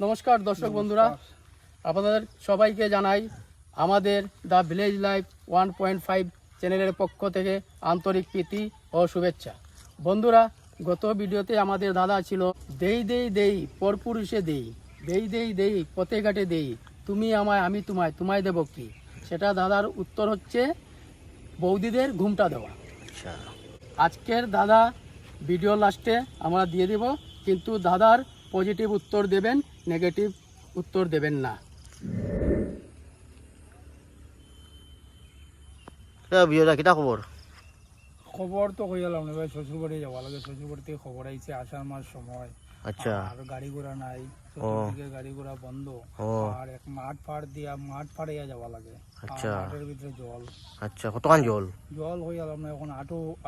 নমস্কার দর্শক বন্ধুরা, আপনাদের সবাইকে জানাই আমাদের দ্য ভিলেজ লাইফ 1.5 চ্যানেলের পক্ষ থেকে আন্তরিক প্রীতি ও শুভেচ্ছা। বন্ধুরা, গত ভিডিওতে আমাদের দাদা ছিল দেই দেই দেই পরপুরুষে দেই, দেই দেই দেই পথে ঘাটে দেই, তুমি আমায় আমি তোমায়, তোমায় দেব কি। সেটা দাদার উত্তর হচ্ছে বৌদিদের ঘুমটা দেওয়া। আজকের দাদা ভিডিও লাস্টে আমরা দিয়ে দেব, কিন্তু দাদার পজিটিভ উত্তর দেবেন, নেগেটিভ উত্তর দেবেন না। বিয়েটা কিটা খবর? খবর তো কই গেলাম না ভাই, শ্বশুর বাড়ি যাওয়া লাগে। শ্বশুর বাড়ি থেকে খবর আইছে আষাঢ় মাস সময়, আচ্ছা। আর গাড়ি ঘোড়া নাই, চতুর্দিকে গাড়ি ঘোড়া বন্ধ, আর এক মাঠ ফাড়িয়া যাওয়া লাগে। আচ্ছা। মাঠের ভিতরে জল। আচ্ছা, কতখান জল? জল হয়ে গেলাম না এখন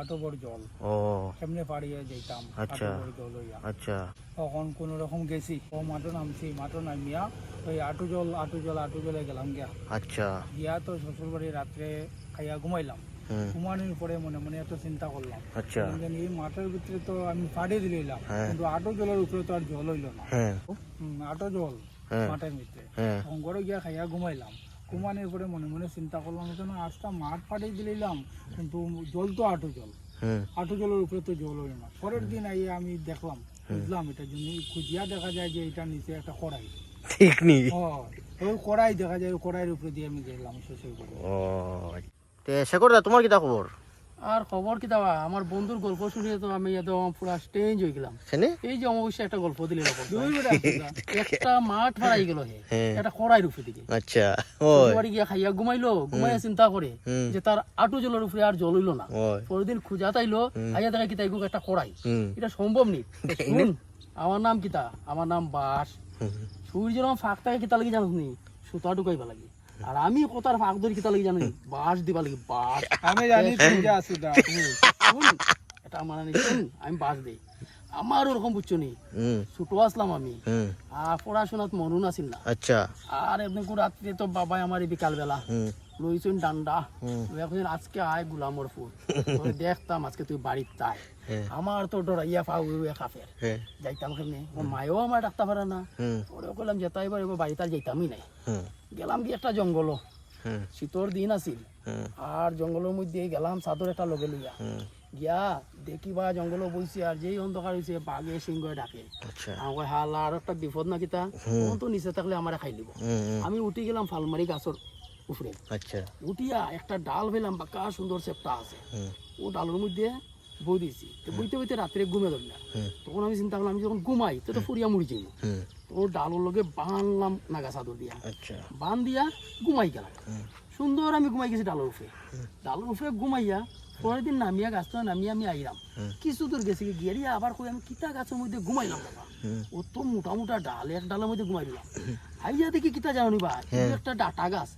আটো বড় জল। ও কেমনে ফাড়িয়া যাইতাম, আচ্ছা। আটো বড় জল হইয়া। আচ্ছা। তখন কোন রকম গেছি, মাঠও নামছি, মাঠও নামিয়া ওই আটো জলে গেলাম গিয়া। আচ্ছা। গিয়া তো শ্বশুর বাড়ি রাত্রে খাইয়া ঘুমাইলাম। ঘুমানোর পরে মনে মনে এত চিন্তা করলাম, আচ্ছা। এই মাঠের ভিতরে তো আমি ফাড়ে দিলাম, কিন্তু আটো জলের উপরে তো আর জল হইল না। আটো জল মাঠের ভিতরে। তখন ঘরে গিয়া খাইয়া ঘুমাইলাম। ঘুমানোর পরে মনে মনে চিন্তা করলাম, আজটা মাঠ ফাটিয়ে দিলাম, কিন্তু জল তো আটো জলের উপরে তো জল হইল না। পরের দিন আইয়া আমি দেখলাম, বুঝলাম এটার জন্য খুঁজিয়া দেখা যায় যে এটা নিচে একটা কড়াই। ঠিক নেই? ওই কড়াই দেখা যায়, ওই কড়াইয়ের উপরে দিয়ে আমি গেলাম শ্বশুর বাড়ি। ও শেখর দা, তোমার কিটা খবর? আর খবর কি দেওয়া, আমার বন্ধুর গল্প শুনে তো আমি একদম পুরো স্টেঞ্জ হয়ে গেলাম। এই যে অমাবস্যা একটা গল্প দিলে, একটা মাঠ ফাড়াই গেল, একটা কড়াইয়ের উপরে দিকে। আচ্ছা। বাড়ি গিয়া খাইয়া ঘুমাইলো, ঘুমাইয়া চিন্তা করে যে তার আটো জলের উপরে আর জল হইলো না। পরের দিন খুঁজা তাইলো, আইয়া দেখা কিতা একটা কড়াই, এটা সম্ভব নেই। শুন, আমার নাম কিতা, আমার নাম বাস। সূর্য যখন ফাঁক থাকে কিতা লাগি জানিস নি, সুতা ঢুকাইবা লাগে। আর আমি কোথার ফাঁক ধরি কিতা লাগি জানি, বাস দিবা লাগে, বাস। আমি জানি এটা আমার আমি বাস দিই। আমার ওরকম বুঝছো নি, ছোট আসলাম আমি, আর পড়াশোনাত মনও নাছিল না। আচ্ছা। আর এমনি রাত্রে তো বাবাই আমার বিকাল বেলা লইছেন ডান্ডা, আজকে আয় গুলামর ফুল, দেখতাম আজকে তুই বাড়ির তাই। আমার তো ডরাইয়া পাও কাফের যাইতাম কেমনে, মায়েও আমার ডাকতে পারে না। পরে কইলাম যে তাই এবার বাড়িতে আর যাইতামই নাই। গেলাম কি একটা জঙ্গল, শীতর দিন আছিল, আর জঙ্গলের মধ্যে গেলাম চাদর একটা লগে লইয়া গিয়া দেখিবা জঙ্গল বইছে, আর যেই অন্ধকার হয়েছে বাঘে সিংহ ডাকে। আমার হালা আর একটা বিপদ না কিতা, তো নিচে থাকলে আমার খাই দিব। আমি উঠি গেলাম ফালমারি গাছর উপরে। আচ্ছা। উঠিয়া একটা ডাল পেলাম, বাঁকা সুন্দর চেপটা আছে, ও ডালের মধ্যে বই দিয়েছি। বইতে বইতে রাত্রে ঘুমে ধরলাম। তখন আমি চিন্তা করলাম, আমি যখন ঘুমাই তো ফুরিয়া মুড়ি যাই, তো ডালের লগে বানলাম নাগা চাদর দিয়া, বান দিয়া ঘুমাই গেলাম। সুন্দর আমি ঘুমাই গেছি ডালের উপরে ঘুমাইয়া। পরের দিন নামিয়া গাছটা নামিয়ে আমি আইলাম, কিছু দূর গেছি গিয়ে আবার কই আমি কিতা গাছের মধ্যে ঘুমাইলাম বাবা, ও তো মোটা মোটা ডাল, এক ডালের মধ্যে ঘুমাই দিলাম। আইয়া দেখি কিতা জানো বা, একটা ডাটা গাছ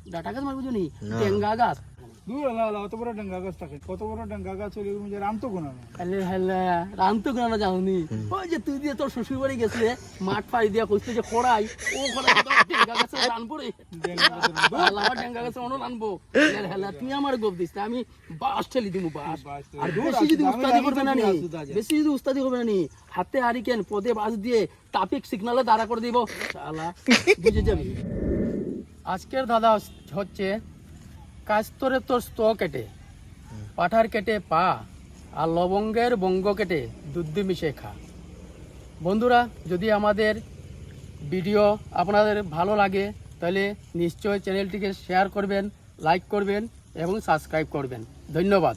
মানে বুঝলি টেঙ্গা গাছ। অত বড় ডেঙ্গা গাছ থাকে, কত বড় ডেঙ্গা গাছ হলে রামতো গোনানো। রামতো গোনানো জানি, ওই যে তুই দিয়ে তোর শ্বশুর বাড়ি গেছিলে মাঠ পাড়ি দিয়া কইতে যে খড়াই, ও খড়াই ডেঙ্গা গাছে রানবো রে, আমার ডেঙ্গা গাছে অন্য রানবো। তুই আমার গোপ দিস, আমি বাস ঠেলি দিব, বাস। আর বেশি যদি উস্তাদি করবে না নি, হাতে হারিকেন পদে বাস দিয়ে ট্রাফিক সিগনালে দাঁড়া করে দিব, শালা বুঝে যাবি। আজকের দাদা হচ্ছে কাস্তরে তোর স্ত কেটে, পাঠার কেটে পা, আর লবঙ্গের বঙ্গ কেটে দুধ মিশে খা। বন্ধুরা, যদি আমাদের ভিডিও আপনাদের ভালো লাগে তাহলে নিশ্চয় চ্যানেলটিকে শেয়ার করবেন, লাইক করবেন এবং সাবস্ক্রাইব করবেন। ধন্যবাদ।